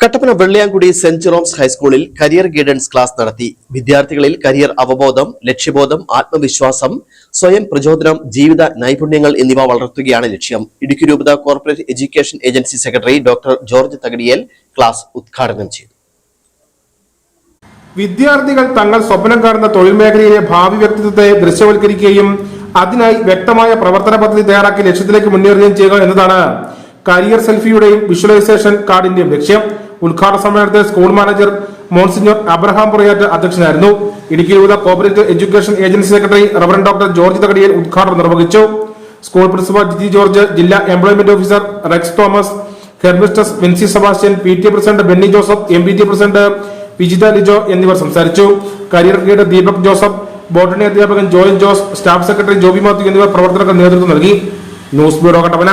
Kattappana Velliyamkudi saint Jerome's ഹൈസ്കൂളിൽ career guidance class നടത്തി. വിദ്യാർത്ഥികളിൽ കരിയർ അവബോധം, ലക്ഷ്യബോധം, ആത്മവിശ്വാസം, സ്വയം പ്രചോദനം, ജീവിത നൈപുണ്യങ്ങൾ എന്നിവ വളർത്തുകയാണ് ലക്ഷ്യം. ഇടുക്കി രൂപത corporate education agency secretary doctor George Thakadiyel class ഉദ്ഘാടനം ചെയ്തു. വിദ്യാർത്ഥികൾ തങ്ങൾ സ്വപ്നം കാണുന്ന തൊഴിൽ മേഖലയിലെ ഭാവി വ്യക്തിത്വത്തെ ദൃശ്യവൽക്കരിക്കുകയും അതിനായി വ്യക്തമായ പ്രവർത്തന പദ്ധതി തയ്യാറാക്കി ലക്ഷ്യത്തിലേക്ക് മുന്നേറുകയും ചെയ്യുക എന്നതാണ് കരിയർ സെൽഫിയുടെയും വിഷ്വലൈസേഷൻ കാർഡിന്റെയും ലക്ഷ്യം. ഉദ്ഘാടന സമ്മേളനത്തിൽ school manager monsignor Abraham Purayattu അധ്യക്ഷനായിരുന്നു. ഇടുക്കി രൂപത corporate education agency secretary reverend doctor George Thakadiyel ഉദ്ഘാടനം നിർവഹിച്ചു. സ്കൂൾ പ്രിൻസിപ്പൽ ജിജി ജോർജ്, ജില്ലാ employment officer Rex Thomas, headmistress Vincy Sebastian, PTA president Benny Joseph, MPT president Vijitha Lijo എന്നിവർ സംസാരിച്ചു. Career guide Deepak Joseph, botany അധ്യാപകൻ Joel Jose, staff secretary Joby Mathew എന്നിവർ പ്രവർത്തകർക്ക് നേതൃത്വം നൽകി. News bureau Kattappana.